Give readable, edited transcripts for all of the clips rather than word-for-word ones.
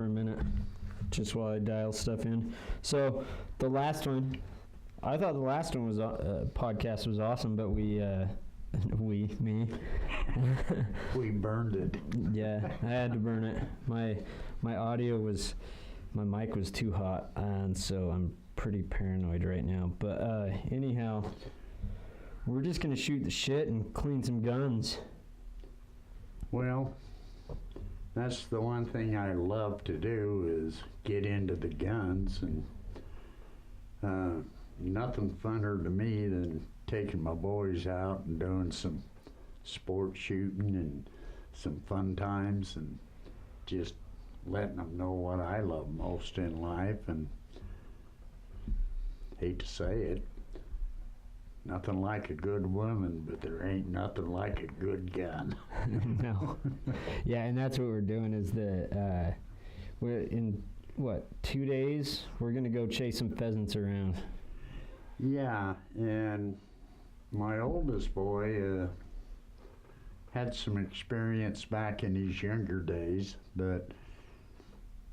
for a minute, just while I dial stuff in. So the last one, I thought the last one was podcast was awesome, but me. We burned it. Yeah, I had to burn it. My mic was too hot, and so I'm pretty paranoid right now. But anyhow, we're just gonna shoot the shit and clean some guns. Well, that's the one thing I love to do is get into the guns, and nothing funner to me than taking my boys out and doing some sport shooting and some fun times and just letting them know what I love most in life. And hate to say it, nothing like a good woman, but there ain't nothing like a good gun. No. Yeah, and that's what we're doing is we're in, 2 days, we're going to go chase some pheasants around. Yeah, and my oldest boy had some experience back in his younger days, but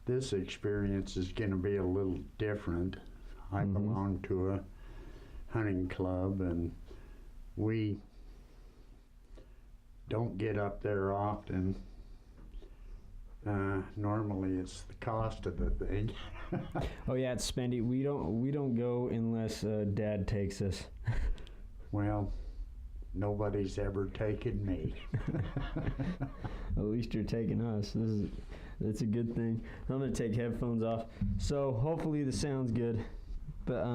this experience is going to be a little different. I belong to a hunting club, and we don't get up there often. Normally it's the cost of the thing. Oh yeah, it's spendy. We don't go unless Dad takes us. Well, nobody's ever taken me. At least you're taking us. It's a good thing. I'm gonna take headphones off, so hopefully the sound's good. But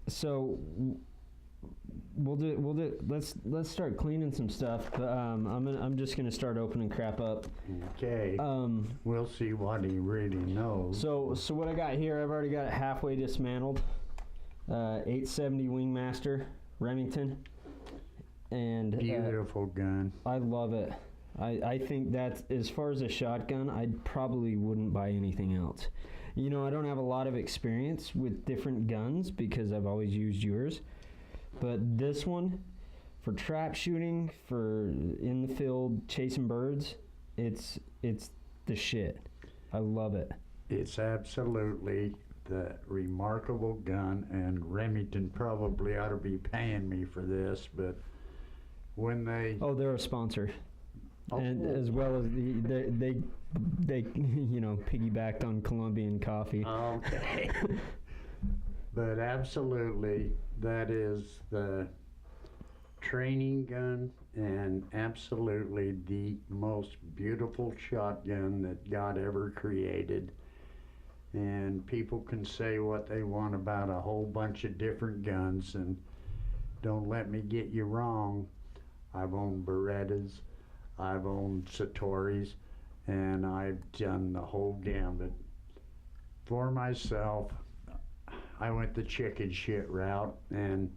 so we'll do. Let's start cleaning some stuff. But I'm just gonna start opening crap up. Okay. We'll see what he really knows. So what I got here, I've already got it halfway dismantled. 870 Wingmaster Remington, and beautiful gun. I love it. I think that as far as a shotgun, I probably wouldn't buy anything else. You know, I don't have a lot of experience with different guns because I've always used yours, but this one, for trap shooting, for in the field chasing birds, it's the shit. I love it. It's absolutely the remarkable gun, and Remington probably ought to be paying me for this, but when they... Oh, they're a sponsor. Oh. And as well as they piggybacked on Colombian coffee. Okay. But absolutely, that is the training gun and absolutely the most beautiful shotgun that God ever created. And people can say what they want about a whole bunch of different guns, and don't let me get you wrong. I've owned Berettas, I've owned Satoris, and I've done the whole gambit. For myself, I went the chicken shit route and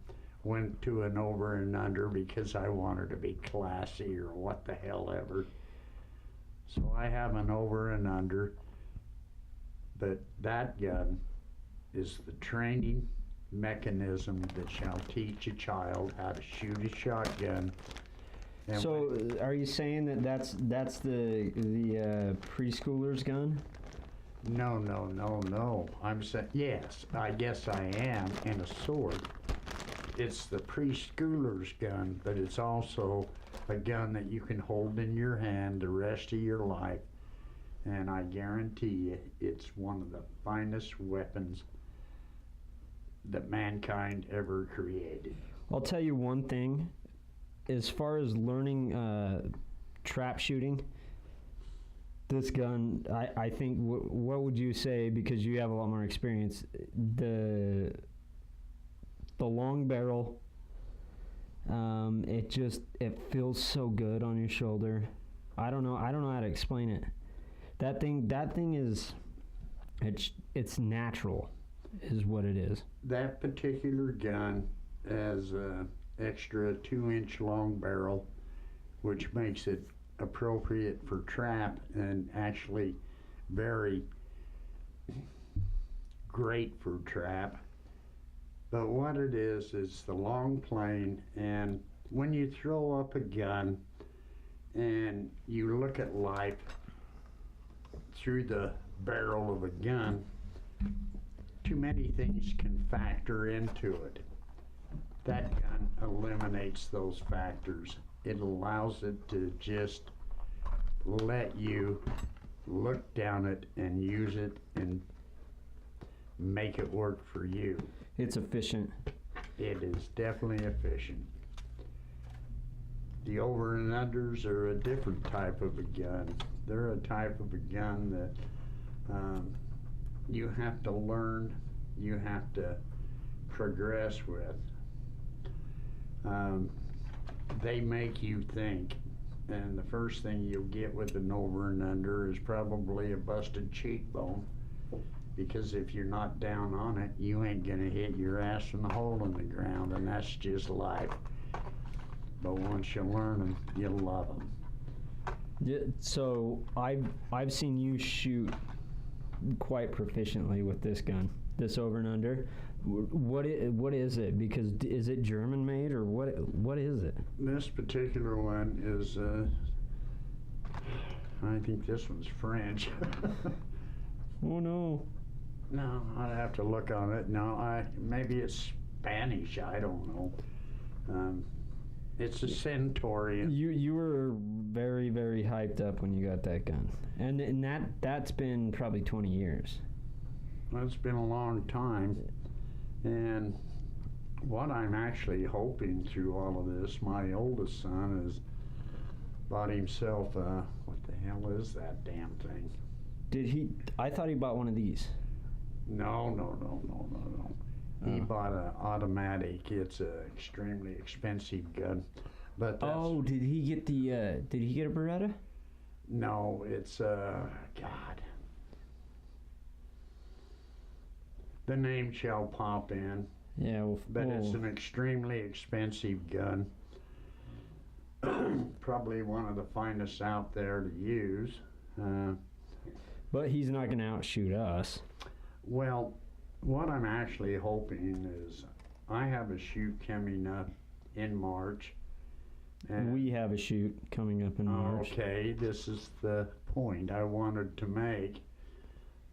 went to an over and under because I wanted to be classy or what the hell ever. So I have an over and under. But that gun is the training mechanism that shall teach a child how to shoot a shotgun. And so, are you saying that's the preschooler's gun? No. I'm saying yes. I guess I am, and a sword. It's the preschooler's gun, but it's also a gun that you can hold in your hand the rest of your life. And I guarantee you, it's one of the finest weapons that mankind ever created. I'll tell you one thing. As far as learning trap shooting, this gun, I think, what would you say, because you have a lot more experience, the long barrel, it feels so good on your shoulder. I don't know how to explain it. That thing is, it's natural, is what it is. That particular gun has an extra 2-inch long barrel, which makes it appropriate for trap and actually very great for trap. But what it is the long plane, and when you throw up a gun and you look at life, through the barrel of a gun, too many things can factor into it. That gun eliminates those factors. It allows it to just let you look down it and use it and make it work for you. It's efficient. It is definitely efficient. The over and unders are a different type of a gun. They're a type of a gun that you have to learn, you have to progress with. They make you think, and the first thing you'll get with an over and under is probably a busted cheekbone, because if you're not down on it, you ain't gonna hit your ass in the hole in the ground, and that's just life. But once you learn them, you'll love them. Yeah, so I've seen you shoot quite proficiently with this gun, this over and under. What is it? Because is it German made or what is it? This particular one is, I think this one's French. Oh no. No, I'd have to look on it. No, maybe it's Spanish. I don't know. It's a Centaurian. You were very, very hyped up when you got that gun, and that's been probably 20 years. Well, it's been a long time, and what I'm actually hoping through all of this, my oldest son has bought himself what the hell is that damn thing? Did he? I thought he bought one of these. No. He Oh. bought an automatic. It's an extremely expensive gun. But that's, Oh, did he get the? Did he get a Beretta? no, it's God. The name shall pop in, Yeah, well, but it's an extremely expensive gun. Probably one of the finest out there to use. but he's not going to outshoot us. Well, what I'm actually hoping is I have a shoot coming up in March. And We have a shoot coming up in March. okay, this is the point I wanted to make,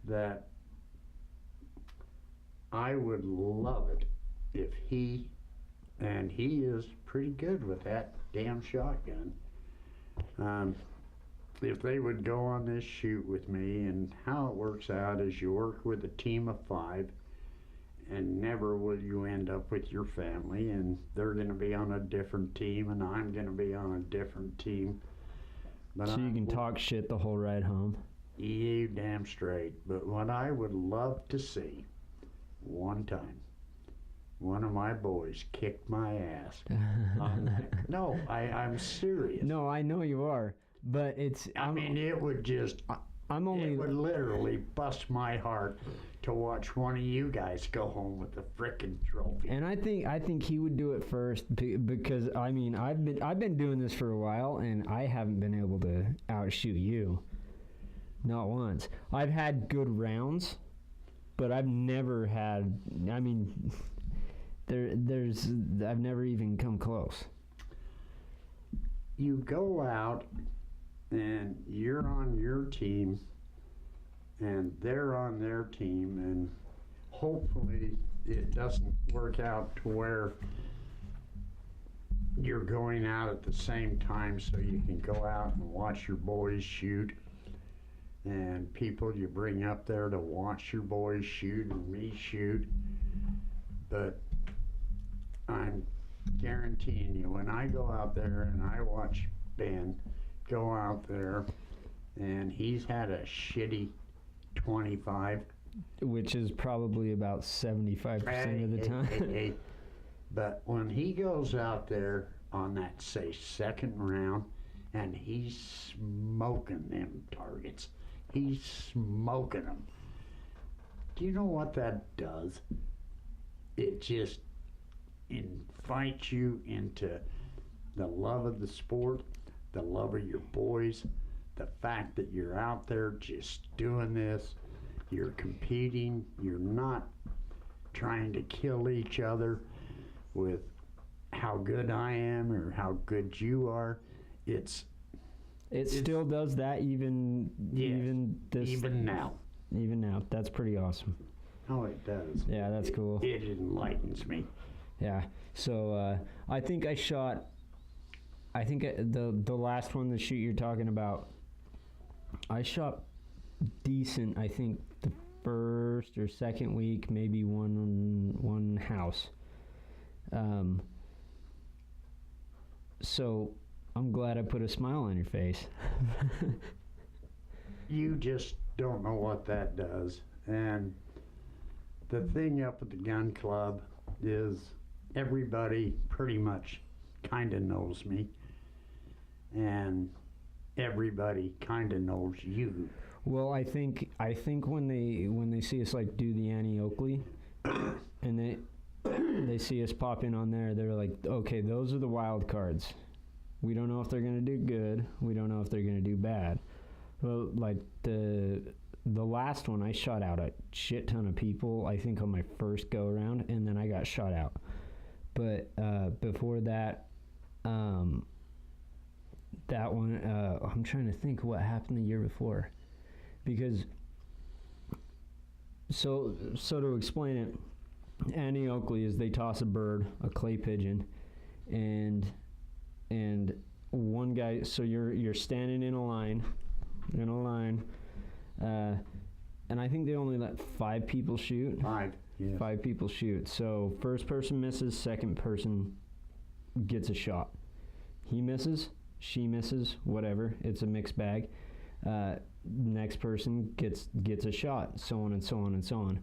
that I would love it if and he is pretty good with that damn shotgun, if they would go on this shoot with me. And how it works out is you work with a team of 5, and never will you end up with your family, and they're going to be on a different team and I'm going to be on a different team. But So you can talk shit the whole ride home. You damn straight. But what I would love to see, one time, one of my boys kicked my ass on that. No, I'm serious. No, I know you are, but I mean, it would just, I'm only. it would literally bust my heart to watch one of you guys go home with a frickin' trophy. And I think he would do it first because I mean I've been doing this for a while and I haven't been able to outshoot you, not once. I've had good rounds, but I've never had. I mean, I've never even come close. You go out and you're on your team and they're on their team, and hopefully it doesn't work out to where you're going out at the same time so you can go out and watch your boys shoot, and people you bring up there to watch your boys shoot and me shoot. But I'm guaranteeing you, when I go out there and I watch Ben go out there and he's had a shitty 25, Which is probably about 75% of the time. But when he goes out there on that, say, second round, and he's smoking them targets, he's smoking them. Do you know what that does? It just invites you into the love of the sport, the love of your boys, the fact that you're out there just doing this, you're competing, you're not trying to kill each other with how good I am or how good you are. It's It still does that even now. Even now. That's pretty awesome. Oh, it does. Yeah, that's cool. It enlightens me. Yeah. So I think the last one, the shoot you're talking about, I shot decent. I think the first or second week, maybe one house. So I'm glad I put a smile on your face. You just don't know what that does. And the thing up at the gun club is everybody pretty much kind of knows me, and everybody kind of knows you. Well, I think when they see us like do the Annie Oakley, and they see us pop in on there, they're like, okay, those are the wild cards. We don't know if they're gonna do good. We don't know if they're gonna do bad. Well, like the last one, I shot out a shit ton of people, I think, on my first go around, and then I got shot out. But before that, that one, I'm trying to think what happened the year before, because so to explain it, Annie Oakley is they toss a bird, a clay pigeon, and one guy. So you're standing in a line, and I think they only let 5 people shoot. 5, yes. 5 people shoot. So first person misses, second person gets a shot. He misses, she misses, whatever. It's a mixed bag. Next person gets a shot, so on and so on and so on.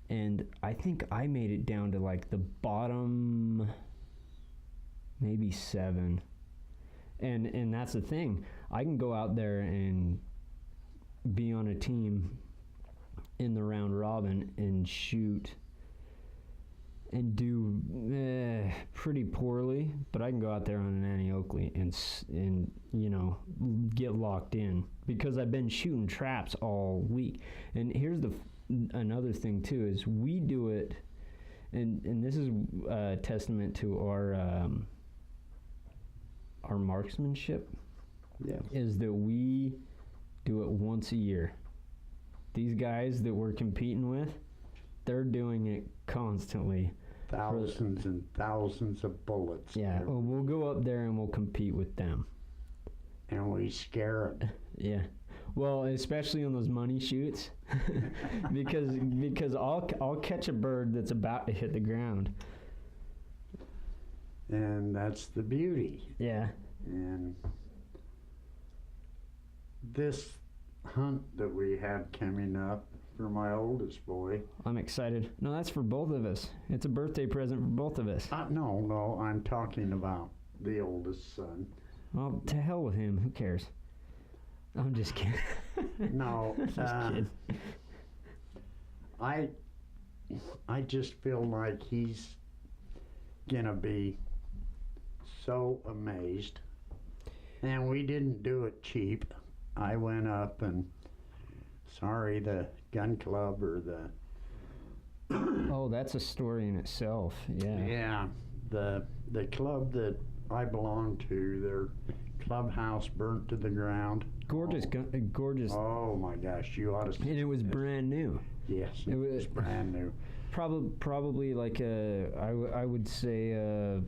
And I think I made it down to like the bottom, maybe 7. And that's the thing. I can go out there and be on a team in the round robin and shoot and do pretty poorly, but I can go out there on an Annie Oakley and get locked in because I've been shooting traps all week. And here's another thing too, is we do it, and this is a testament to our marksmanship. Yeah. Is that we do it once a year. These guys that we're competing with, they're doing it constantly. Thousands and thousands of bullets. Yeah, well, we'll go up there and we'll compete with them. And we scare them. Yeah. Well, especially on those money shoots, because I'll catch a bird that's about to hit the ground. And that's the beauty. Yeah. And this hunt that we have coming up for my oldest boy. I'm excited. No, that's for both of us. It's a birthday present for both of us. No, I'm talking about the oldest son. Well, to hell with him. Who cares? I'm just kidding. No, just kidding. I just feel like he's gonna be so amazed. And we didn't do it cheap. I went up and, the gun club or the... Oh, that's a story in itself. Yeah. Yeah, the club that I belong to, their clubhouse burnt to the ground. Gorgeous. Oh my gosh, you ought to see. And it was brand new. Yes, it was brand new. Probably like I would say a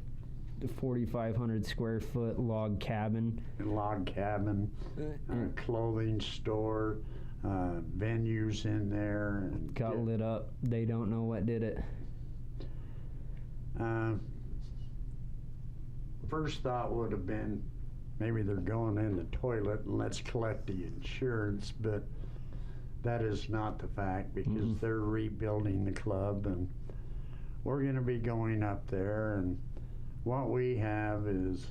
4,500 square foot log cabin. Clothing store, venues in there. And got lit up. They don't know what did it. First thought would have been maybe they're going in the toilet and let's collect the insurance, but that is not the fact, because they're rebuilding the club, and we're going to be going up there, and what we have is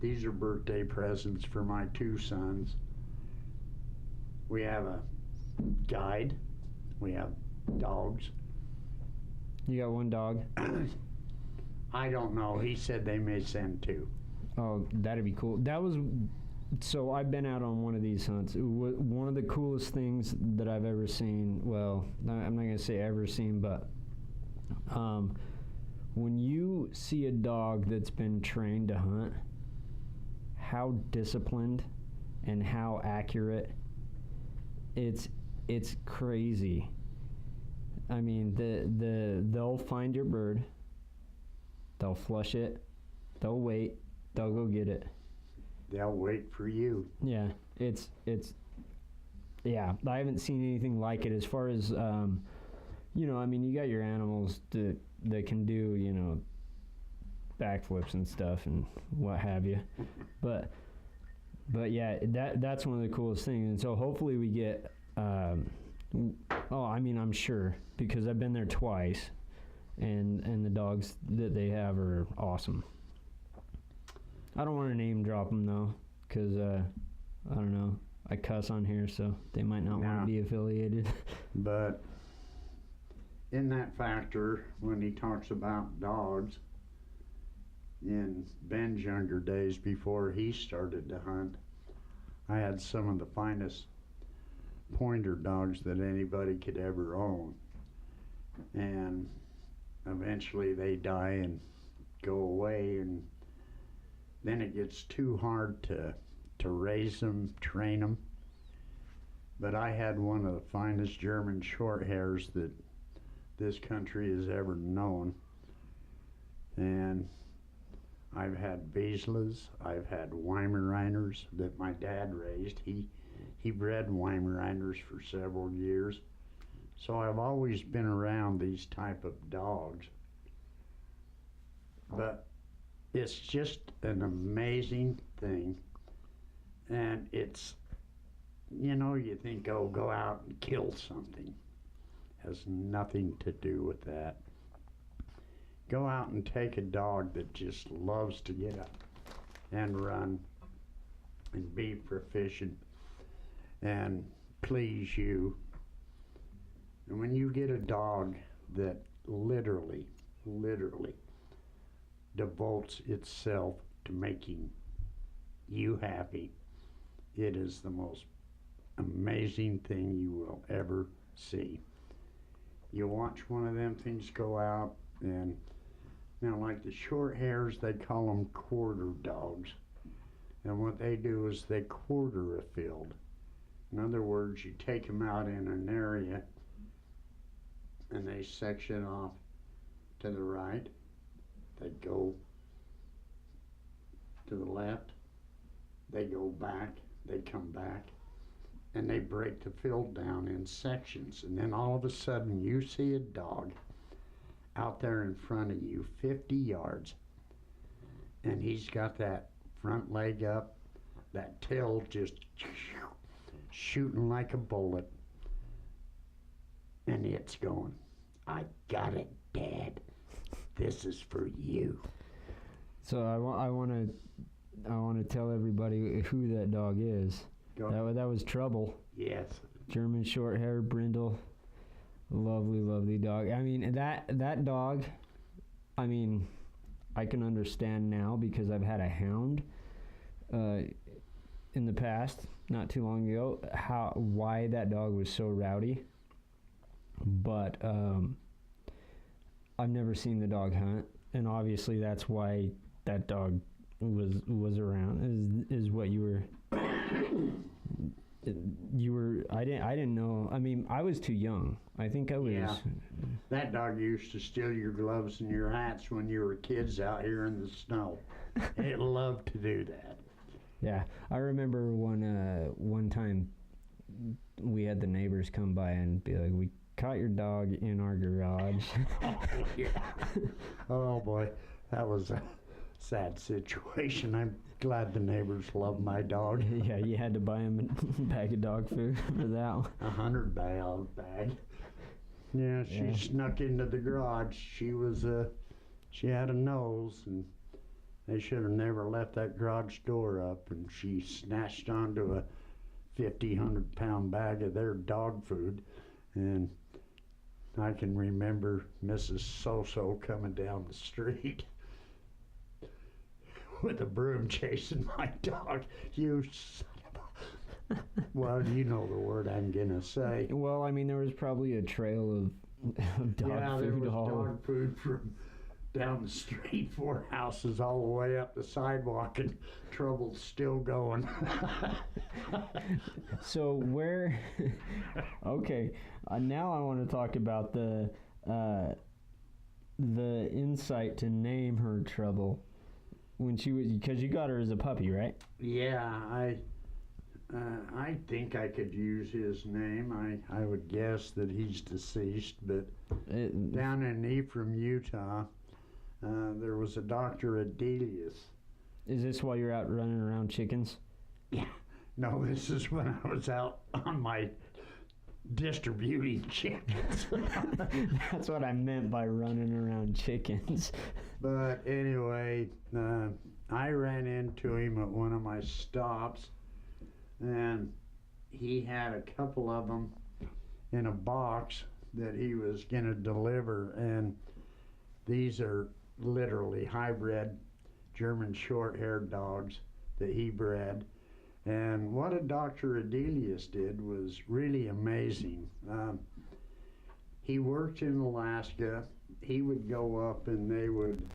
these are birthday presents for my 2 sons. We have a guide. We have dogs. You got 1 dog? I don't know. He said they may send 2. Oh, that'd be cool. So I've been out on one of these hunts. One of the coolest things that I've ever seen, well, I'm not going to say ever seen, but when you see a dog that's been trained to hunt, how disciplined and how accurate. It's crazy. I mean, they'll find your bird, they'll flush it, they'll wait, they'll go get it. They'll wait for you. Yeah, it's yeah, I haven't seen anything like it as far as you know, I mean, you got your animals that can do, you know, backflips and stuff and what have you. But yeah, that's one of the coolest things. And so hopefully we get I mean, I'm sure, because I've been there twice, and the dogs that they have are awesome. I don't want to name drop them though, because I don't know, I cuss on here, so they might not want to be affiliated. But in that factor, when he talks about dogs, in Ben's younger days before he started to hunt, I had some of the finest pointer dogs that anybody could ever own. And eventually they die and go away, and then it gets too hard to raise them, train them. But I had one of the finest German short hairs that this country has ever known. And I've had Wieslas, I've had Weimaraners that my dad raised. He bred Weimaraners for several years. So I've always been around these type of dogs. But it's just an amazing thing. And it's, you know, you think, oh, go out and kill something. Has nothing to do with that. Go out and take a dog that just loves to get up and run and be proficient and please you. And when you get a dog that literally devotes itself to making you happy, it is the most amazing thing you will ever see. You watch one of them things go out, and now like the short hairs, they call them quarter dogs. And what they do is they quarter a field. In other words, you take them out in an area and they section off to the right. They go to the left. They go back. They come back. And they break the field down in sections. And then all of a sudden you see a dog out there in front of you 50 yards. And he's got that front leg up, that tail just shooting like a bullet. And it's going, I got it, Dad. This is for you. So I want to tell everybody who that dog is. That was Trouble. Yes. German short hair, brindle. Lovely dog. I mean, that dog, I mean, I can understand now because I've had a hound in the past, not too long ago, why that dog was so rowdy. But I've never seen the dog hunt, and obviously that's why that dog was around. Is what you were. I didn't know. I mean, I was too young. I think I was. Yeah. That dog used to steal your gloves and your hats when you were kids out here in the snow. It loved to do that. Yeah, I remember one time we had the neighbors come by and be like, "We caught your dog in our garage." Oh, yeah. Oh boy, that was a sad situation. I'm glad the neighbors love my dog. Yeah, you had to buy him a bag of dog food for that one. 100 bag. Yeah, she snuck into the garage. She had a nose, and they should have never left that garage door up, and she snatched onto a 100-pound bag of their dog food. And I can remember Mrs. So-So coming down the street with a broom chasing my dog. You son of a... Well, you know the word I'm gonna say. Well, I mean, there was probably a trail of dog food. Yeah, there was dog food down the street 4 houses all the way up the sidewalk, and trouble's still going. So where? Okay, now I want to talk about the insight to name her Trouble when she was, because you got her as a puppy, right? Yeah, I think I could use his name. I would guess that he's deceased, but down in Ephraim, Utah, there was a Dr. Adelius. Is this while you're out running around chickens? Yeah. No, this is when I was out on my distributing chickens. That's what I meant by running around chickens. But anyway, I ran into him at one of my stops, and he had a couple of them in a box that he was going to deliver, and these are literally hybrid German short-haired dogs that he bred. And what a Dr. Adelius did was really amazing. He worked in Alaska. He would go up and they would,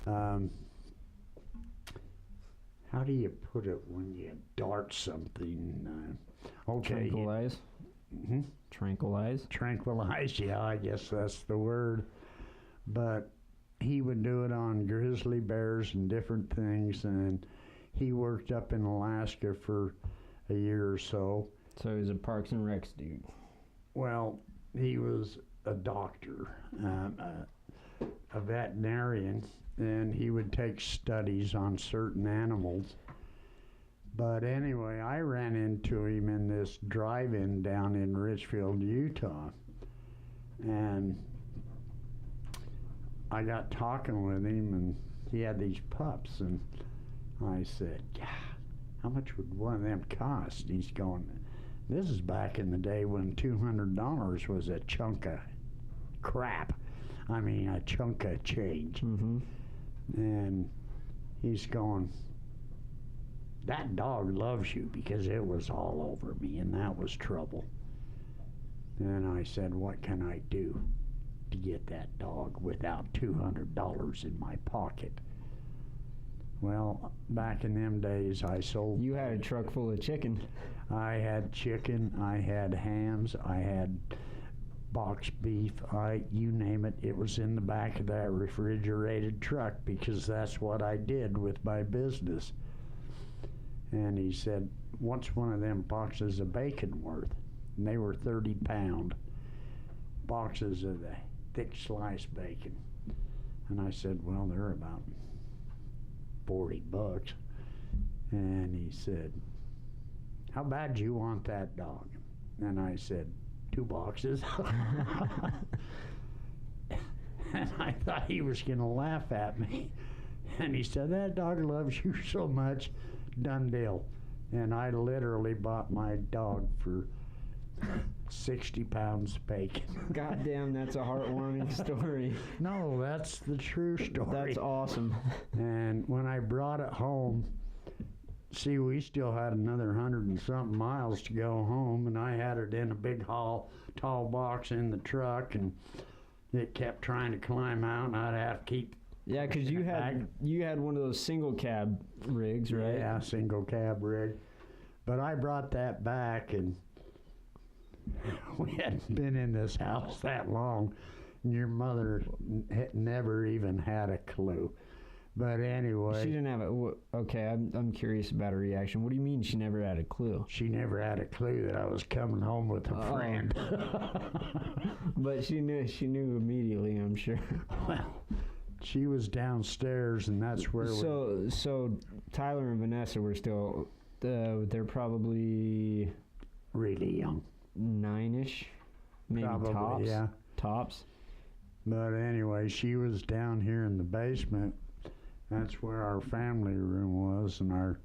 how do you put it when you dart something? Okay. Tranquilize? Mm-hmm. Tranquilize? Tranquilize, yeah, I guess that's the word. But he would do it on grizzly bears and different things, and he worked up in Alaska for a year or so. So he was a Parks and Recs dude. Well, he was a doctor, a veterinarian, and he would take studies on certain animals. But anyway, I ran into him in this drive-in down in Richfield, Utah, and I got talking with him, and he had these pups, and I said, yeah, how much would one of them cost? He's going, this is back in the day when $200 was a chunk of crap. I mean, a chunk of change. Mm-hmm. And he's going, that dog loves you, because it was all over me, and that was trouble. And I said, what can I do to get that dog without $200 in my pocket? Well, back in them days, I sold... You had a truck full of chicken. I had chicken, I had hams, I had box beef, you name it, it was in the back of that refrigerated truck, because that's what I did with my business. And he said, what's one of them boxes of bacon worth? And they were 30-pound boxes of the thick sliced bacon. And I said, well, they're about $40. And he said, how bad do you want that dog? And I said, 2 boxes. And I thought he was going to laugh at me. And he said, that dog loves you so much, done deal. And I literally bought my dog for 60 pounds of bacon. Goddamn, that's a heartwarming story. No, that's the true story. That's awesome. And when I brought it home, see, we still had another 100 and something miles to go home, and I had it in a big tall box in the truck, and it kept trying to climb out, and I'd have to keep... Yeah, because you had one of those single cab rigs, right? Yeah, single cab rig. But I brought that back, and we hadn't been in this house that long, and your mother had never even had a clue. But anyway... She didn't have a... Okay, I'm curious about her reaction. What do you mean she never had a clue? She never had a clue that I was coming home with a friend. But she knew immediately, I'm sure. Well, she was downstairs, and that's where So Tyler and Vanessa were still... they're probably... really young. 9-ish? Maybe probably, tops? Yeah. Tops? But anyway, she was down here in the basement. That's where our family room was, and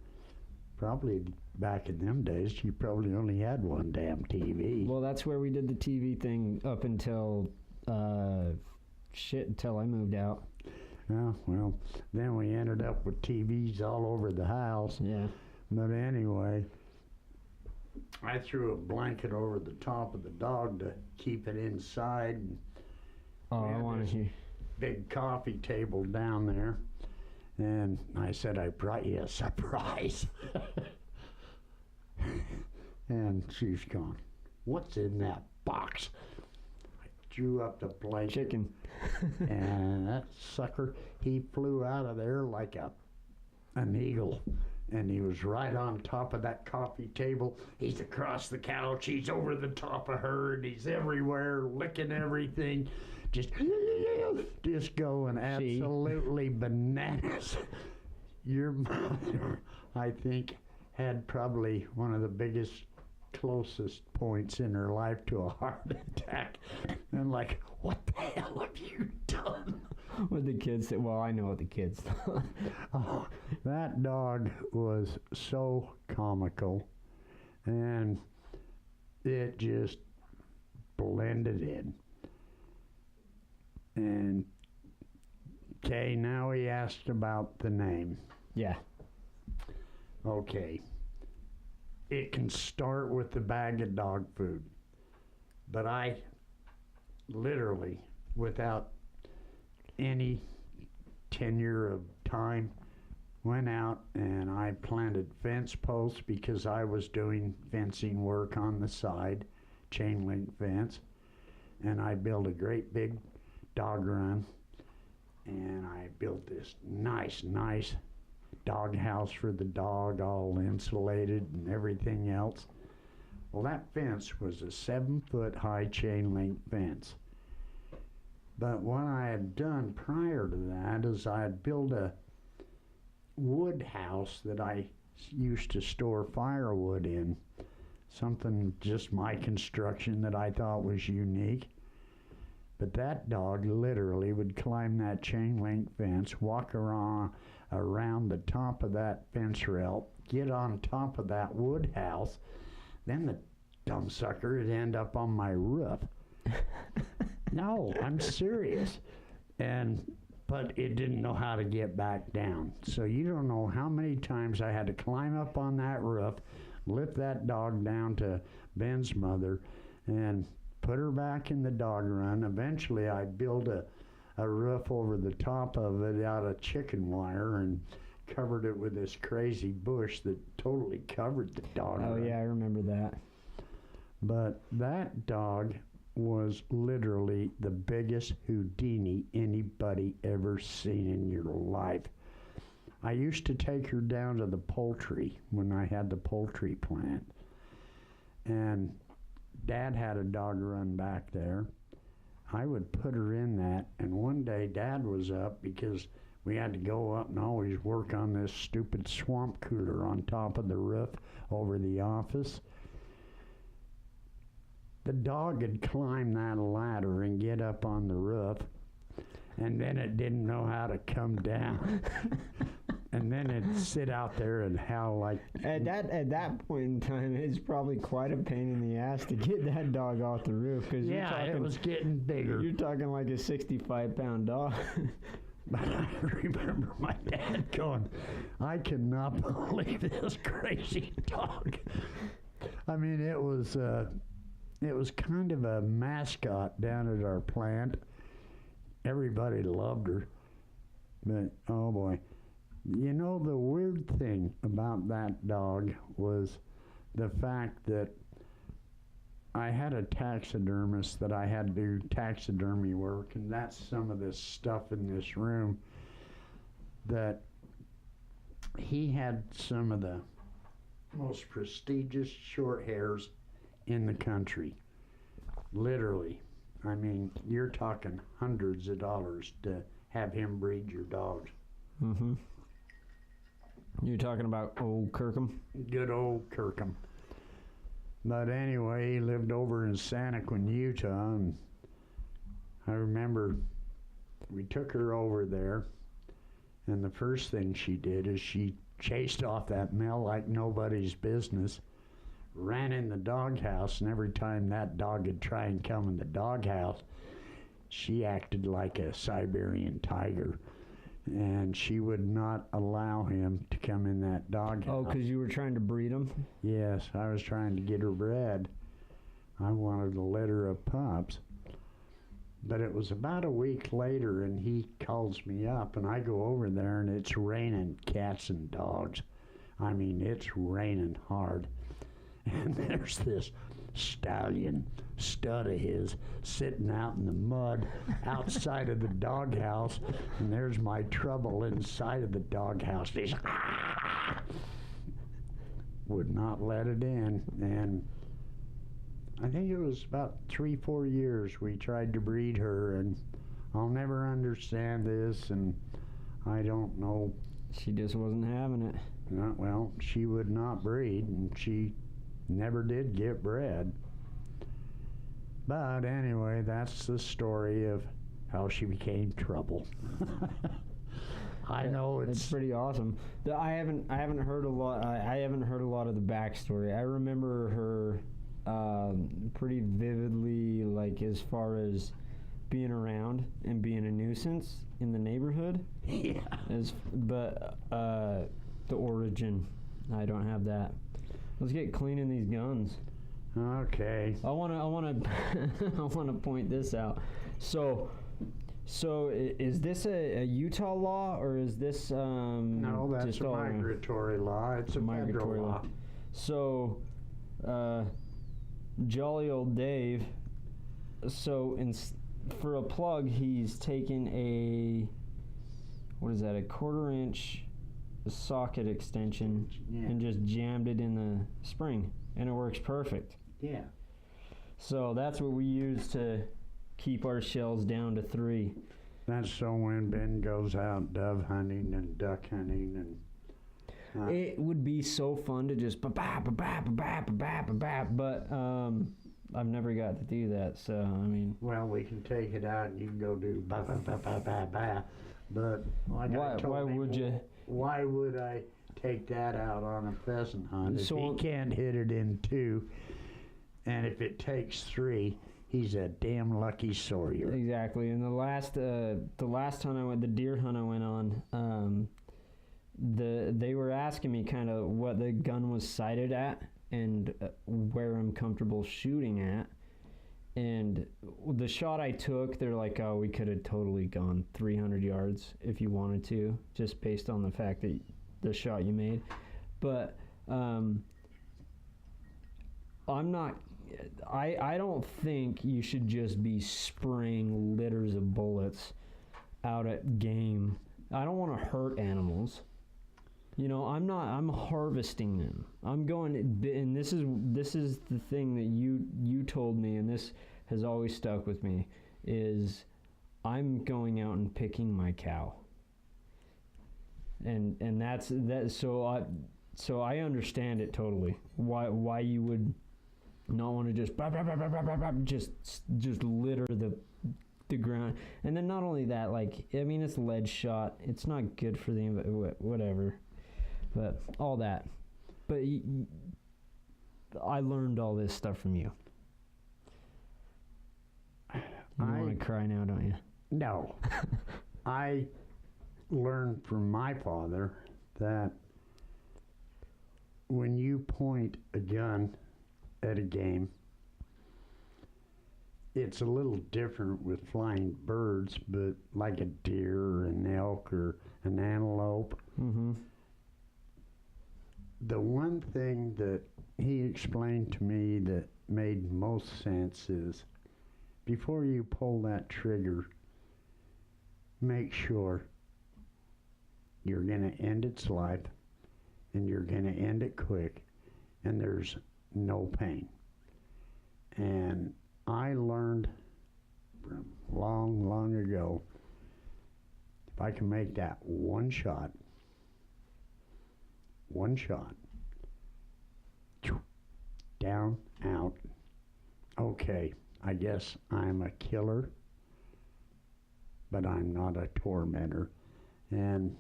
probably back in them days, you probably only had one damn TV. Well, that's where we did the TV thing up until, until I moved out. Yeah, well, then we ended up with TVs all over the house. Yeah. But anyway, I threw a blanket over the top of the dog to keep it inside. Oh, I want to hear. big coffee table down there. And I said, I brought you a surprise. And she's gone, what's in that box? I drew up the blanket. Chicken. And that sucker, he flew out of there like an eagle. And he was right on top of that coffee table. He's across the couch. He's over the top of her. And he's everywhere, licking everything. Just going absolutely bananas. Your mother, I think, had probably one of the biggest, closest points in her life to a heart attack. And like, what the hell have you done? What the kids say? Well, I know what the kids thought. Oh, that dog was so comical, and it just blended in. And okay, now he asked about the name. Yeah. Okay. It can start with the bag of dog food, but I literally, without any tenure of time, went out and I planted fence posts because I was doing fencing work on the side, chain link fence, and I built a great big dog run, and I built this nice dog house for the dog, all insulated and everything else. Well, that fence was a 7-foot high chain link fence. But what I had done prior to that is I had built a wood house that I used to store firewood in. Something just my construction that I thought was unique. But that dog literally would climb that chain link fence, walk around the top of that fence rail, get on top of that wood house, then the dumb sucker would end up on my roof. No, I'm serious. But it didn't know how to get back down. So you don't know how many times I had to climb up on that roof, lift that dog down to Ben's mother, and put her back in the dog run. Eventually I built a roof over the top of it out of chicken wire and covered it with this crazy bush that totally covered the dog run. Oh yeah, I remember that. But that dog was literally the biggest Houdini anybody ever seen in your life. I used to take her down to the poultry when I had the poultry plant. And Dad had a dog run back there. I would put her in that, and one day Dad was up because we had to go up and always work on this stupid swamp cooler on top of the roof over the office. The dog had climbed that ladder and get up on the roof, and then it didn't know how to come down. And then it'd sit out there and howl like... At that point in time, it's probably quite a pain in the ass to get that dog off the roof. Cause it was getting bigger. You're talking like a 65-pound dog. But I remember my dad going, I cannot believe this crazy dog. I mean, it was kind of a mascot down at our plant. Everybody loved her. But, oh boy. You know, the weird thing about that dog was the fact that I had a taxidermist that I had to do taxidermy work, and that's some of this stuff in this room, that he had some of the most prestigious short hairs in the country. Literally. I mean, you're talking hundreds of dollars to have him breed your dogs. Mm-hmm. You're talking about old Kirkham? Good old Kirkham. But anyway, he lived over in Santaquin, Utah, and I remember we took her over there, and the first thing she did is she chased off that male like nobody's business, ran in the doghouse, and every time that dog would try and come in the doghouse, she acted like a Siberian tiger. And she would not allow him to come in that doghouse. Oh, because you were trying to breed him? Yes, I was trying to get her bred. I wanted a litter of pups. But it was about a week later, and he calls me up, and I go over there, and it's raining cats and dogs. I mean, it's raining hard. And there's this stallion stud of his sitting out in the mud outside of the doghouse, and there's my trouble inside of the doghouse. He's would not let it in, and I think it was about 3-4 years we tried to breed her, and I'll never understand this, and I don't know. She just wasn't having it. Well, she would not breed, and she never did get bred. But anyway, that's the story of how she became trouble. I know it's pretty awesome. I haven't heard a lot. I haven't heard a lot of the backstory. I remember her pretty vividly, like as far as being around and being a nuisance in the neighborhood. Yeah. But the origin, I don't have that. Let's get cleaning these guns. Okay. I wanna I wanna point this out. So is this a Utah law, or is this no? That's just a migratory law. It's a migratory law. So, jolly old Dave. So for a plug, he's taken a 1/4-inch socket extension and just jammed it in the spring, and it works perfect. Yeah. So that's what we use to keep our shells down to 3. That's so when Ben goes out dove hunting and duck hunting and it would be so fun to just but I've never got to do that, so I mean. Well, we can take it out and you can go do ba ba ba ba ba ba. But like why would you? Why would I take that out on a pheasant hunt if he can't hit it in 2, and if it takes 3, he's a damn lucky sawyer. Exactly. And the last hunt I went, the deer hunt I went on, they were asking me kind of what the gun was sighted at and where I'm comfortable shooting at. And the shot I took, they're like, oh, we could have totally gone 300 yards if you wanted to, just based on the fact that the shot you made. But I'm not. I don't think you should just be spraying litters of bullets out at game. I don't want to hurt animals. You know, I'm harvesting them. I'm going, and this is the thing that you told me, and this has always stuck with me, is I'm going out and picking my cow. And that's that. So I understand it totally. Why you would not want to just litter the ground. And then not only that, like, I mean, it's lead shot. It's not good for the whatever. But all that. But I learned all this stuff from you. You want to cry now, don't you? No. I learned from my father that when you point a gun at a game, it's a little different with flying birds, but like a deer or an elk or an antelope. Mm-hmm. The one thing that he explained to me that made most sense is before you pull that trigger, make sure you're going to end its life and you're going to end it quick and there's no pain. And I learned from long ago, if I can make that one shot, down, out, okay, I guess I'm a killer, but I'm not a tormentor. And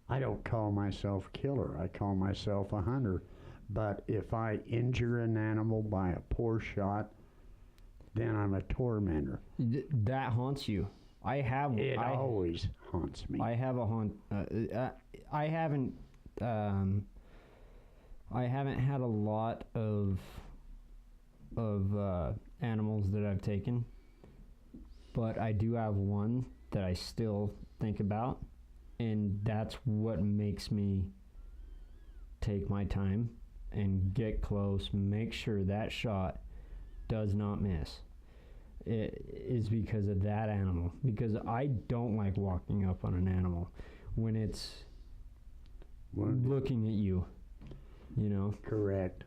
I don't call myself a killer, I call myself a hunter. But if I injure an animal by a poor shot, then I'm a tormentor. That haunts you. It always haunts me. I have a haunt. I haven't had a lot of of animals that I've taken, but I do have one that I still think about, and that's what makes me take my time and get close, make sure that shot does not miss. It is because of that animal, because I don't like walking up on an animal when it's looking at you, you know. Correct.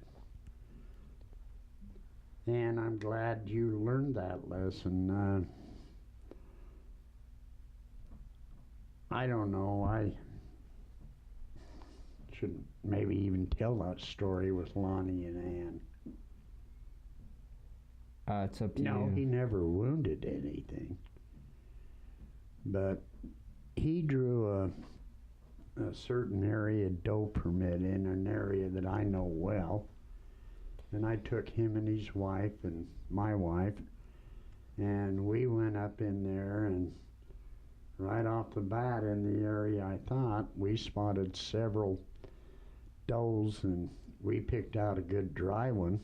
And I'm glad you learned that lesson. I don't know, I should maybe even tell that story with Lonnie and Ann. It's up to you. No, he never wounded anything. But he drew a certain area doe permit in an area that I know well. And I took him and his wife and my wife, and we went up in there, and right off the bat in the area I thought, we spotted several does, and we picked out a good dry one.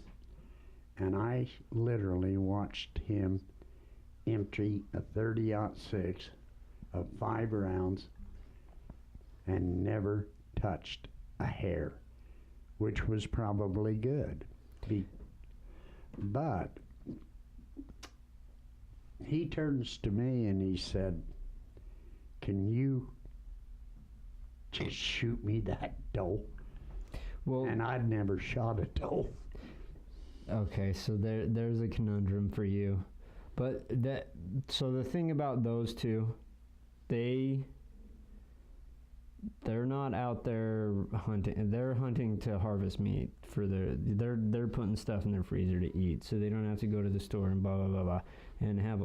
And I literally watched him empty a 30-06 of 5 rounds and never touched a hair, which was probably good. But he turns to me and he said, "Can you just shoot me that doe?" Well, and I'd never shot a doe. Okay, so there's a conundrum for you. But so the thing about those two, they're not out there hunting. They're hunting to harvest meat for they're putting stuff in their freezer to eat, so they don't have to go to the store and blah blah blah blah and have,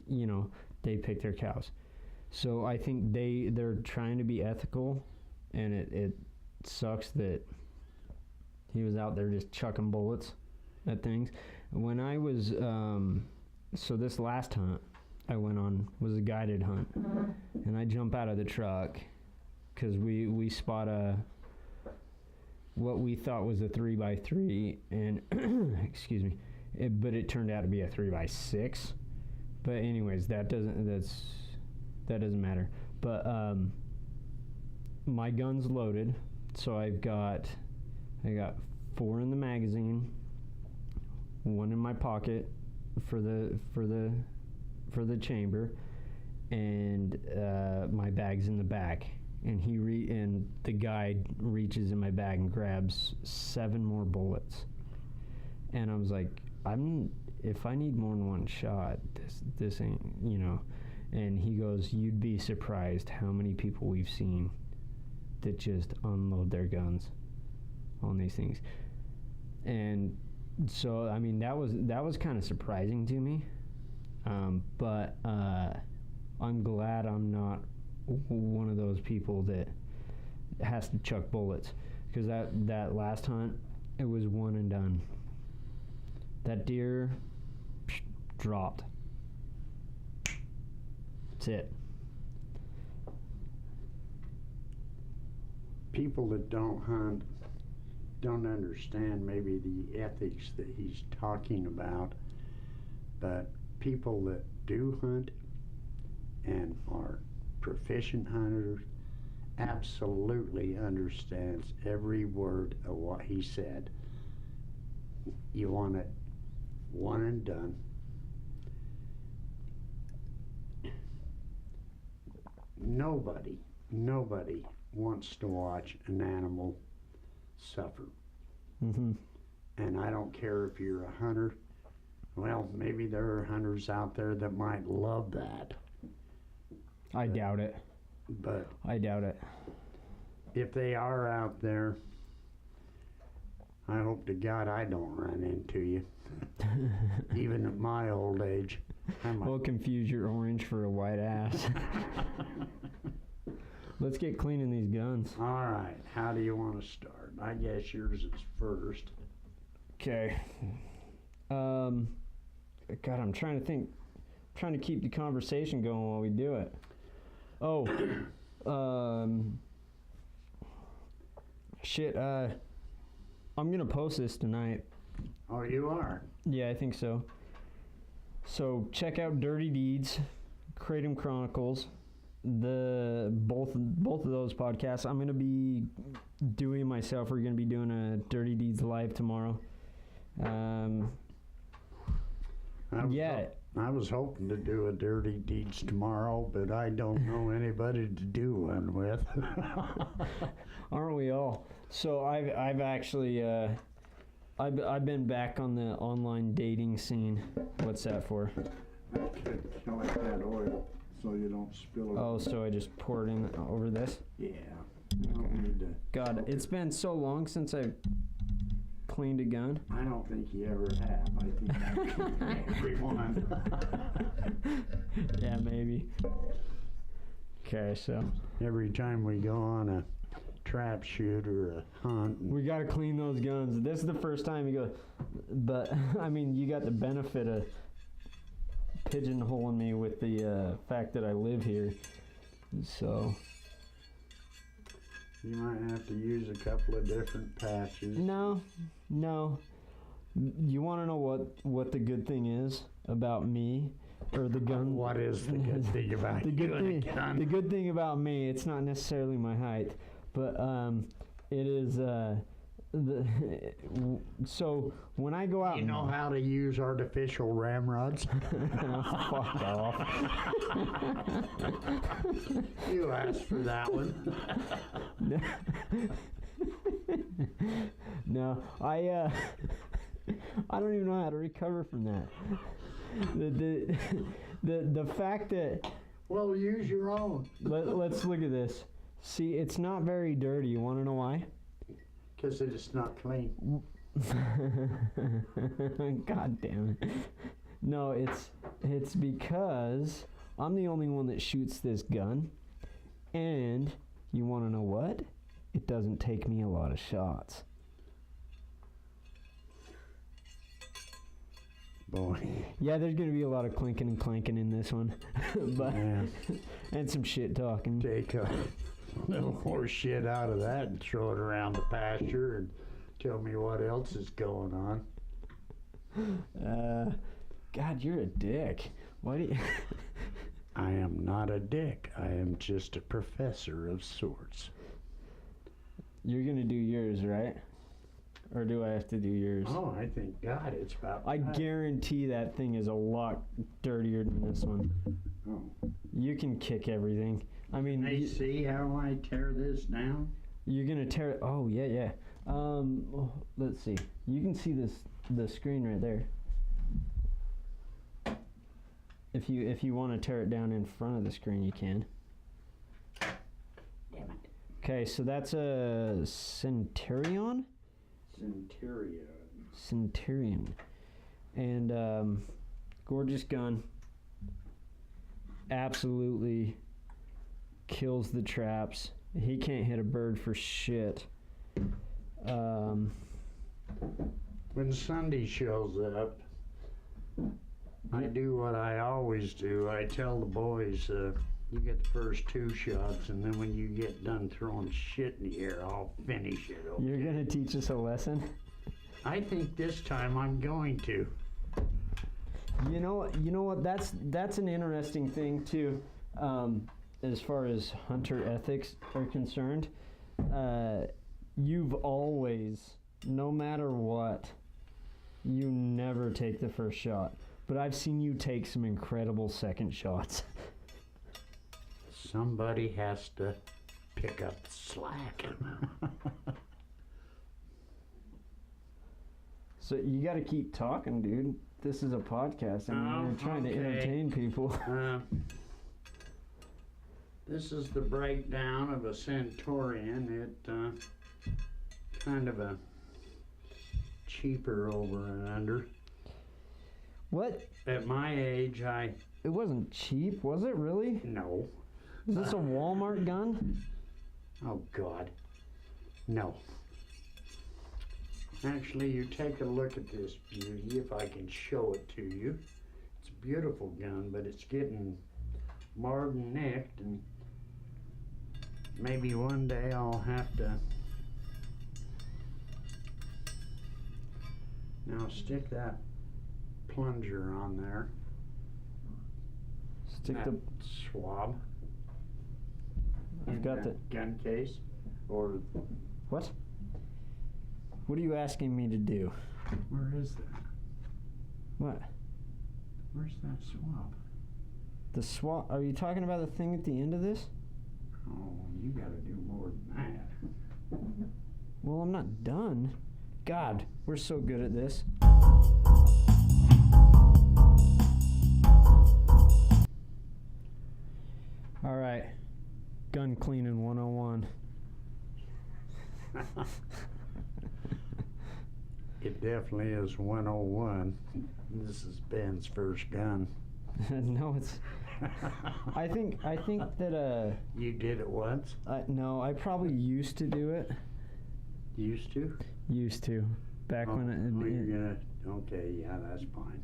you know, they pick their cows. So I think they're trying to be ethical, and it sucks that he was out there just chucking bullets at things. When I was so this last hunt I went on was a guided hunt, and I jump out of the truck because we spot what we thought was a 3x3, and excuse me, but it turned out to be a 3x6. But anyways, that doesn't matter. But my gun's loaded, so I got 4 in the magazine, 1 in my pocket for the chamber, and my bag's in the back. And and the guide reaches in my bag and grabs 7 more bullets. And I was like, if I need more than one shot, this ain't, you know. And he goes, "You'd be surprised how many people we've seen that just unload their guns on these things." And so, I mean, that was kind of surprising to me, but I'm glad I'm not one of those people that has to chuck bullets, because that last hunt, it was one and done. That deer dropped. That's it. People that don't hunt don't understand maybe the ethics that he's talking about, but people that do hunt and are proficient hunters absolutely understands every word of what he said. You want it one and done. Nobody wants to watch an animal suffer. Mm-hmm. And I don't care if you're a hunter. Well, maybe there are hunters out there that might love that. I doubt it. But I doubt it. If they are out there, I hope to God I don't run into you. Even at my old age. We'll confuse your orange for a white ass. Let's get cleaning these guns. All right. How do you want to start? I guess yours is first. Okay. God, I'm trying to think. I'm trying to keep the conversation going while we do it. Oh. Shit. I'm gonna post this tonight Oh, you are? Yeah, I think so. So check out Dirty Deeds, Kratom Chronicles, both of those podcasts. I'm gonna be doing myself. We're gonna be doing a Dirty Deeds live tomorrow. I was hoping to do a Dirty Deeds tomorrow, but I don't know anybody to do one with. Aren't we all? So I've actually I've been back on the online dating scene. What's that for? I like that oil so you don't spill it. Oh, so I just pour it in over this? Yeah. You don't need to. God, it's been so long since I've cleaned a gun. I don't think you ever have. I think everyone. Yeah, maybe. Okay, so Every time we go on a trap shoot or a hunt, we gotta clean those guns. This is the first time you go, but I mean, you got the benefit of pigeonholing me with the fact that I live here. So you might have to use a couple of different patches. no. You want to know what the good thing is about me, or the gun? What is the good thing about The you good and thing, a gun? the good thing about me, it's not necessarily my height, but it is so when I go out, You know how to use artificial ramrods? fuck off. You asked for that one. No, I don't even know how to recover from that. The fact that Well, use your own. let's look at this. See, it's not very dirty. You want to know why? Because it's not clean. God damn it. No, it's because I'm the only one that shoots this gun, and you want to know what? It doesn't take me a lot of shots. Boy. Yeah, there's gonna be a lot of clinking and clanking in this one, but Yeah. and some shit talking. Take a little more shit out of that and throw it around the pasture and tell me what else is going on. God, you're a dick. Why do you? I am not a dick. I am just a professor of sorts. You're gonna do yours, right? Or do I have to do yours? Oh, I think God, it's about. I time. guarantee that thing is a lot dirtier than this one. Oh. You can kick everything. I mean, Hey, see how I tear this down? you're gonna tear it. Oh yeah. Let's see. You can see the screen right there. If you want to tear it down in front of the screen, you can. Damn it. Okay, so that's a Centurion. Centurion, and gorgeous gun. Absolutely kills the traps. He can't hit a bird for shit. When Sunday shows up, I do what I always do. I tell the boys, you get the first 2 shots, and then when you get done throwing shit in the air, I'll finish it. Okay? You're gonna teach us a lesson. I think this time I'm going to. You know what? That's an interesting thing too, as far as hunter ethics are concerned. You've always, no matter what, you never take the first shot. But I've seen you take some incredible second shots. Somebody has to pick up the slack. So you got to keep talking, dude. This is a podcast. I mean, we're trying to okay. entertain people. This is the breakdown of a Centurion. It kind of a cheaper over and under. What? At my age, It wasn't cheap, was it really? no. Is this a Walmart gun? Oh God, no. Actually, you take a look at this beauty, if I can show it to you. It's a beautiful gun, but it's getting marred and nicked, and maybe one day I'll have to. Now stick that plunger on there. Stick that the. swab. I've in got that gun case. Or What? What are you asking me to do? where is that? What? Where's that swab? The swap? Are you talking about the thing at the end of this? Oh, you gotta do more than that. Well, I'm not done. God, we're so good at this. All right, gun cleaning 101. It definitely is 101. This is Ben's first gun. No, it's. I think that You did it once? no, I probably used to do it. Used to? Used to, back Oh, when you're gonna. Okay, yeah, that's fine.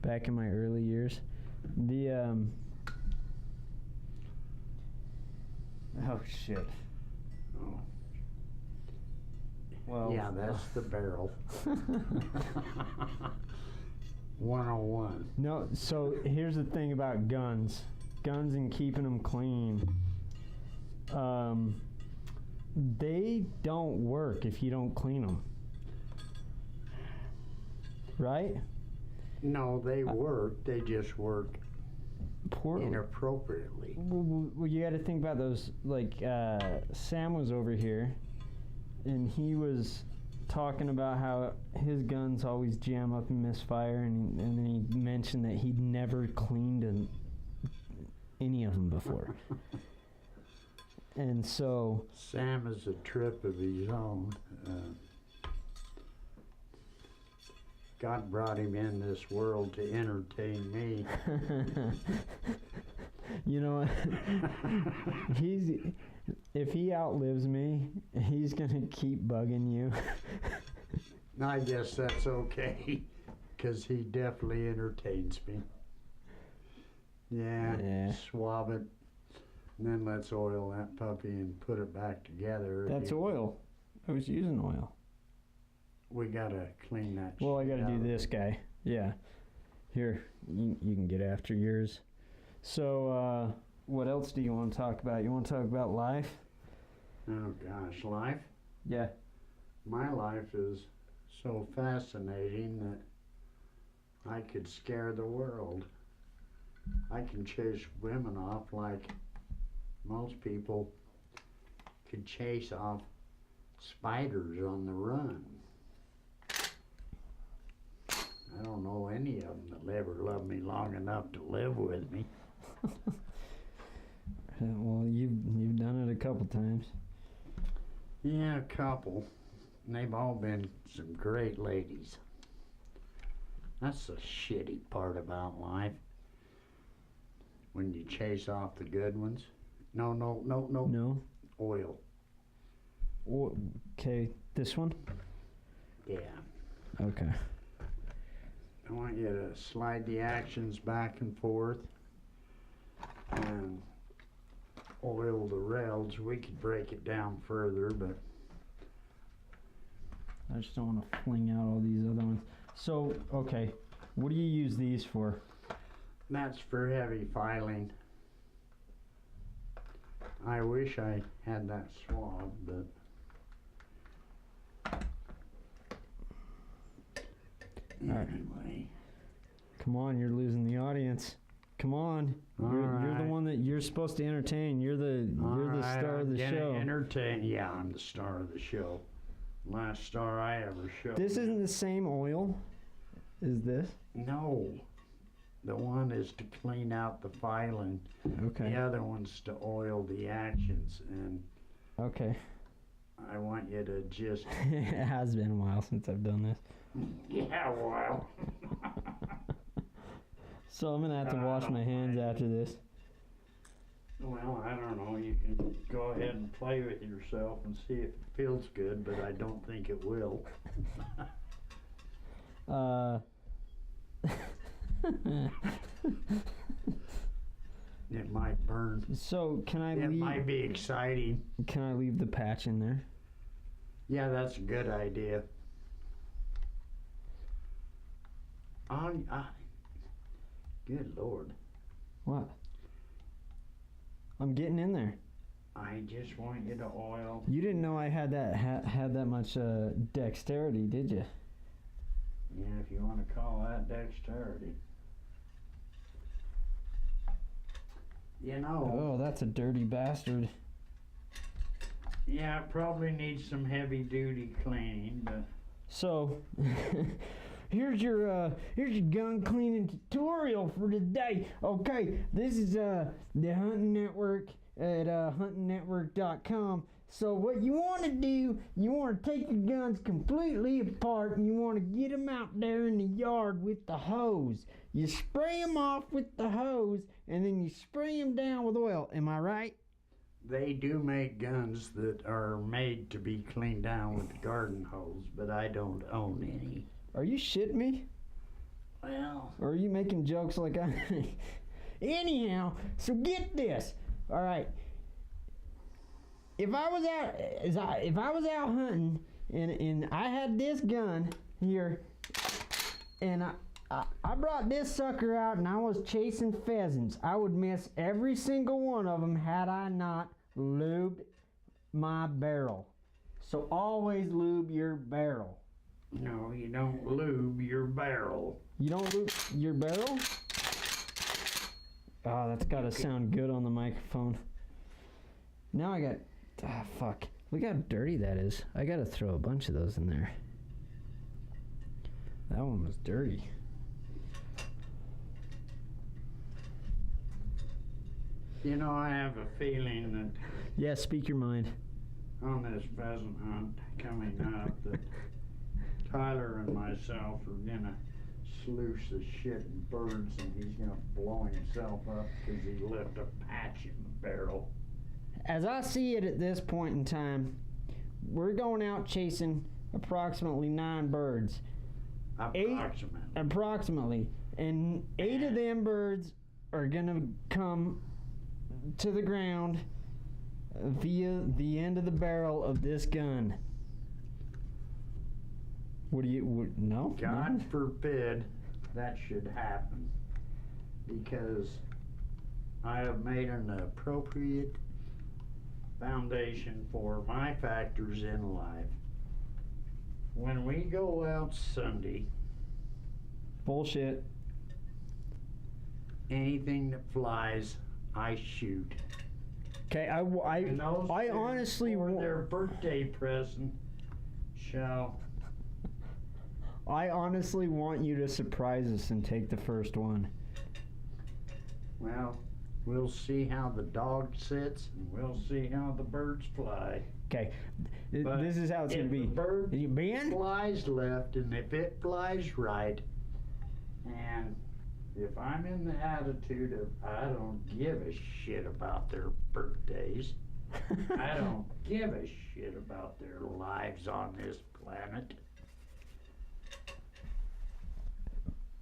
back in my early years. The Oh shit. Oh. Well. Yeah, that's the barrel. 101. No, so here's the thing about guns and keeping them clean. They don't work if you don't clean them. Right? No, they work. They just work Poorly. inappropriately. Well, you got to think about those. Like, Sam was over here, and he was talking about how his guns always jam up and misfire, and then he mentioned that he'd never cleaned any of them before. And so Sam is a trip of his own. God brought him in this world to entertain me. you know what? If he outlives me, he's gonna keep bugging you. I guess that's okay, because he definitely entertains me. Yeah, swab it, and then let's oil that puppy and put it back together. That's oil. I was using oil. We gotta clean that Well, I shit gotta do out. this guy. Yeah. Here, you can get after yours. So, what else do you want to talk about? You want to talk about life? Oh gosh, life? Yeah. My life is so fascinating that I could scare the world. I can chase women off like most people could chase off spiders on the run. I don't know any of them that'll ever love me long enough to live with me. Well, you've done it a couple times. Yeah, a couple. And they've all been some great ladies. That's the shitty part about life. When you chase off the good ones. No. No. Oil. Okay, this one. Yeah. Okay. I want you to slide the actions back and forth and oil the rails. We could break it down further, but I just don't want to fling out all these other ones. So, okay, what do you use these for? that's for heavy filing. I wish I had that swab, but Alright. anyway. Come on, you're losing the audience. Come on. You're the Alright. one that you're supposed to entertain. You're the star of the show. Entertain. Yeah, I'm the star of the show. Last star I ever showed. This isn't the same oil as this? No. The one is to clean out the filing. Okay. The other one's to oil the actions. And Okay. I want you to just... It has been a while since I've done this. Yeah, well. So I'm going to have to wash my hands after this. Well, I don't know. You can go ahead and play with yourself and see if it feels good, but I don't think it will. It might burn. So can I It leave? might be exciting. Can I leave the patch in there? Yeah, that's a good idea. Good Lord. What? I'm getting in there. I just want you to oil. You didn't know I had that much dexterity, did you? Yeah, if you want to call that dexterity. You know. Oh, that's a dirty bastard. Yeah, it probably needs some heavy duty cleaning, but. So, here's your gun cleaning tutorial for today. Okay, this is the Hunting Network at huntingnetwork.com. So what you want to do, you want to take your guns completely apart and you want to get them out there in the yard with the hose. You spray them off with the hose and then you spray them down with oil. Am I right? They do make guns that are made to be cleaned down with garden hose, but I don't own any. Are you shitting me? Well. Or are you making jokes like I... Anyhow, so get this. All right. If I was out hunting and I had this gun here and I brought this sucker out and I was chasing pheasants, I would miss every single one of them had I not lubed my barrel. So always lube your barrel. No, you don't lube your barrel. You don't lube your barrel? Oh, that's gotta sound good on the microphone. Now I got... fuck. Look how dirty that is. I gotta throw a bunch of those in there. That one was dirty. You know, I have a feeling that Yeah, speak your mind. on this pheasant hunt coming up that Tyler and myself are gonna sluice the shit in birds and he's gonna blow himself up because he left a patch in the barrel. As I see it at this point in time, we're going out chasing approximately 9 birds. Approximately. And 8 of them birds are gonna come to the ground via the end of the barrel of this gun. No? God forbid that should happen, because I have made an appropriate foundation for my factors in life. When we go out Sunday, Bullshit. anything that flies, I shoot. Okay, And those I two, honestly for their birthday present, shall. I honestly want you to surprise us and take the first one. Well, we'll see how the dog sits, and we'll see how the birds fly. Okay, But this is how it's gonna be. If the bird Ben? flies left, and if it flies right, and if I'm in the attitude of I don't give a shit about their birthdays, I don't give a shit about their lives on this planet,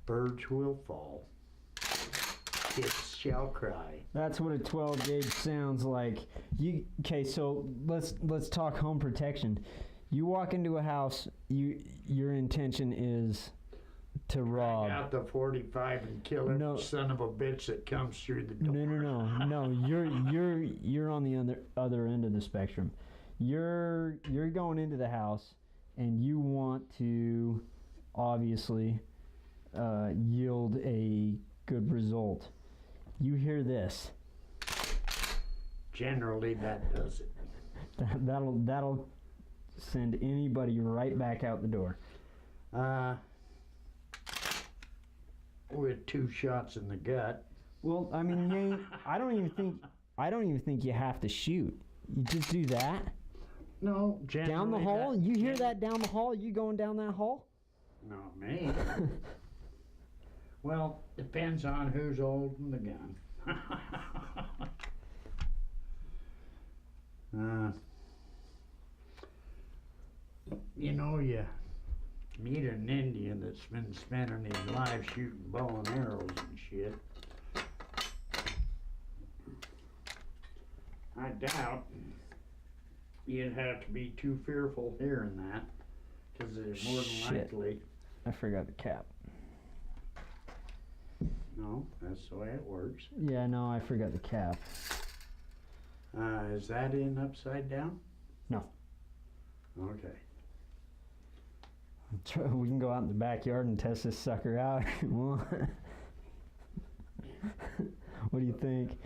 birds will fall. Kids shall cry. That's what a 12 gauge sounds like. Okay, so let's talk home protection. You walk into a house, your intention is to rob. Out the 45 and kill every son of a bitch that comes through the door. No. You're on the other end of the spectrum. You're going into the house and you want to obviously yield a good result. You hear this. Generally, that does it. That'll send anybody right back out the door. With 2 shots in the gut. Well, I mean, I don't even think you have to shoot. You just do that. No, down the hall. You hear that down the hall? You going down that hall? Not me. Well, depends on who's holding the gun. You know, you meet an Indian that's been spending his life shooting bow and arrows and shit. I doubt you'd have to be too fearful hearing that, because there's more than likely. I forgot the cap. No, that's the way it works. Yeah, no, I forgot the cap. Is that in upside down? No. Okay. We can go out in the backyard and test this sucker out. What do you think?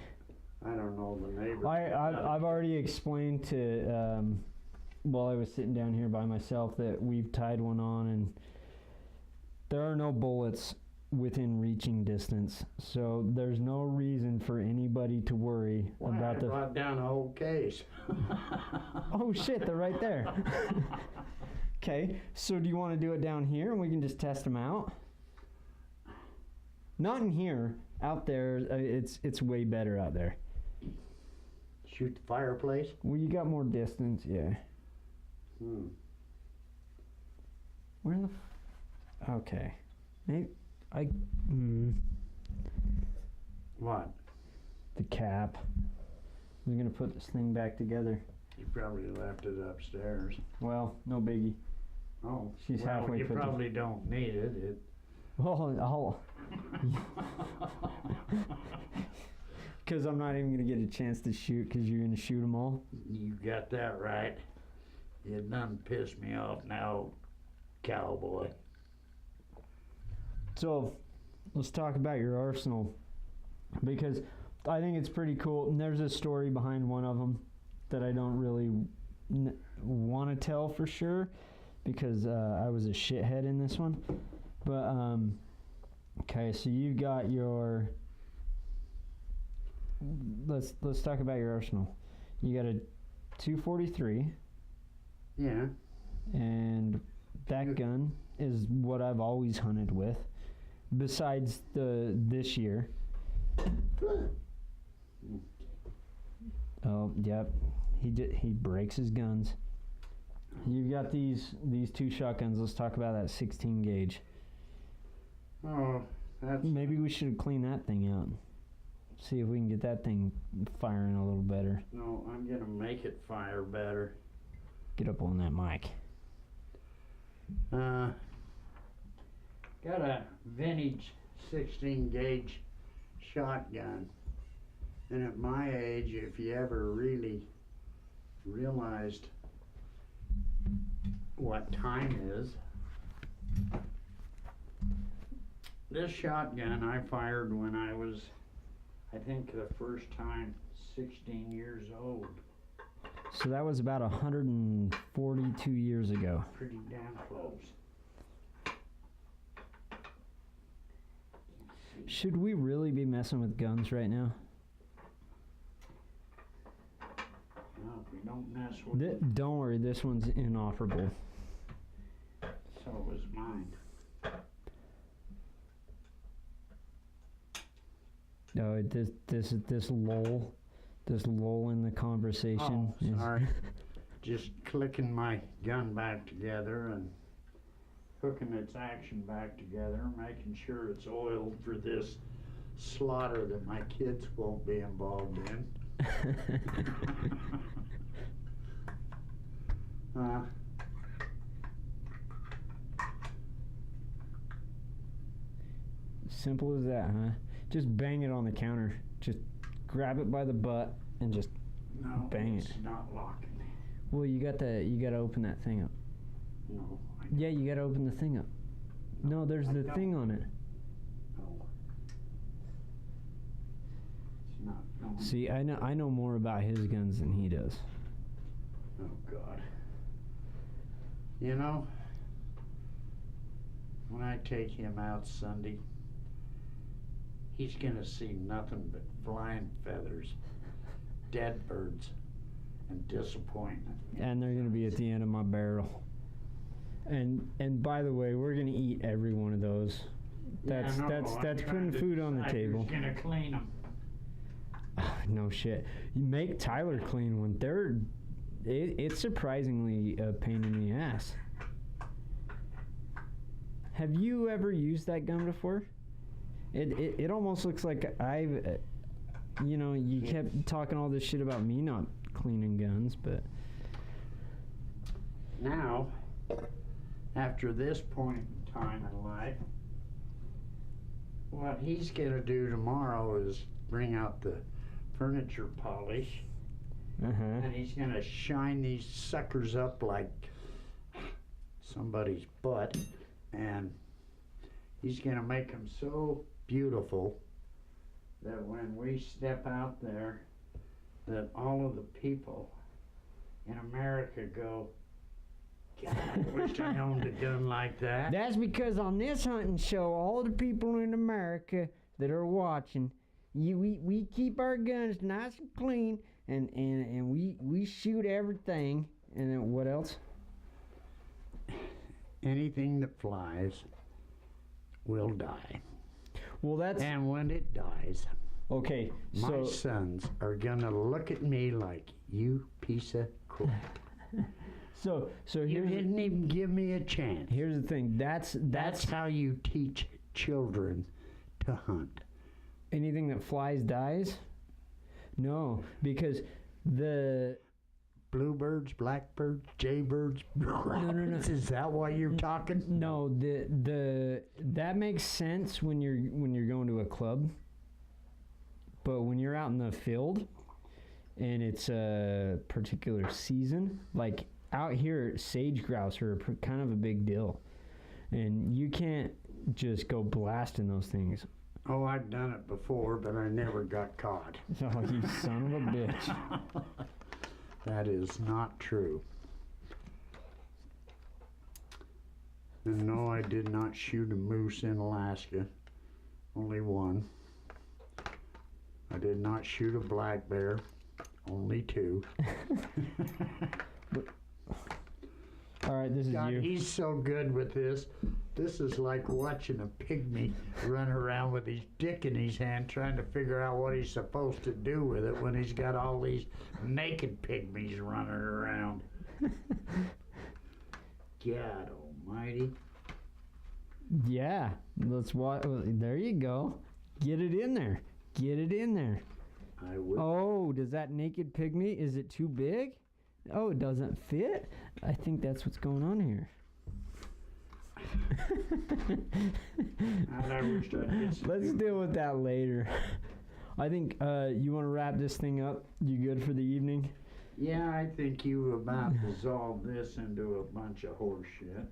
I don't know the neighbor. I've already explained to, while I was sitting down here by myself, that we've tied one on and there are no bullets within reaching distance. So there's no reason for anybody to worry about I brought down a whole case. Oh shit, they're right there. Okay, so do you want to do it down here and we can just test them out? Not in here. Out there, it's way better out there. Shoot the fireplace? Well, you got more distance, yeah. Where the okay. Maybe What? the cap. We're gonna put this thing back together. You probably left it upstairs. Well, no biggie. Oh, She's halfway you put the- probably don't need it. Well, because I'm not even gonna get a chance to shoot because you're gonna shoot them all. You got that right. You done pissed me off now, cowboy. So, let's talk about your arsenal because I think it's pretty cool. And there's a story behind one of them that I don't really want to tell for sure because I was a shithead in this one. But okay, so you've got your. Let's talk about your arsenal. You got a 243. Yeah. And that gun is what I've always hunted with, besides this year. Oh, yep. He breaks his guns. You've got these two shotguns. Let's talk about that 16 gauge. Oh, that's... Maybe we should clean that thing out. See if we can get that thing firing a little better. No, I'm gonna make it fire better. Get up on that mic. Got a vintage 16 gauge shotgun. And at my age, if you ever really realized what time is, this shotgun I fired when I was, I think the first time, 16 years old. So that was about 142 years ago. Pretty damn close. Should we really be messing with guns right now? No, if we don't mess with it, Don't worry, this one's inoperable. so was mine. No, this lull in the conversation. Oh, sorry. Just clicking my gun back together and hooking its action back together, making sure it's oiled for this slaughter that my kids won't be involved in. Simple as that, huh? Just bang it on the counter. Just grab it by the butt and just No, bang it's it. not locking. Well, you gotta open that thing up. No, Yeah, you gotta open the thing up. No, there's I the don't. thing on it. no. It's not going. See, I know more about his guns than he does. Oh, God. You know, when I take him out Sunday, he's gonna see nothing but flying feathers, dead birds, and disappointment. And they're gonna be at the end of my barrel. And by the way, we're gonna eat every one of those. That's putting food on the table. Who's gonna clean them? No shit. You make Tyler clean one. It's surprisingly a pain in the ass. Have you ever used that gun before? It almost looks like I've, you kept talking all this shit about me not cleaning guns, but Now, after this point in time in life, what he's gonna do tomorrow is bring out the furniture polish, and he's gonna shine these suckers up like somebody's butt, and he's gonna make them so beautiful that when we step out there, that all of the people in America go, God, I wish I owned a gun like that. That's because on this hunting show, all the people in America that are watching, we keep our guns nice and clean, and we shoot everything. And then what else? Anything that flies will die. Well, that's And when it dies, okay. my So sons are gonna look at me like, you piece of crap. so You here's didn't even give me a chance. here's the thing. That's how you teach children to hunt. anything that flies dies. No, because the Bluebirds, blackbirds, jaybirds, no. Is that why you're talking? No, the that makes sense when you're going to a club. But when you're out in the field and it's a particular season, like out here, sage grouse are kind of a big deal. And you can't just go blasting those things. Oh, I've done it before, but I never got caught. Oh, you son of a bitch. That is not true. And no, I did not shoot a moose in Alaska. Only one. I did not shoot a black bear. Only two. All right, this is God, you. he's so good with this. This is like watching a pygmy run around with his dick in his hand trying to figure out what he's supposed to do with it when he's got all these naked pygmies running around. God almighty. Yeah, let's watch. There you go. Get it in there. Get it in there. I will. Oh, does that naked pygmy, is it too big? Oh, it doesn't fit? I think that's what's going on here. I wish I'd get some Let's deal with that later. I think you want to wrap this thing up. You good for the evening? Yeah, I think you about dissolved this into a bunch of horse shit.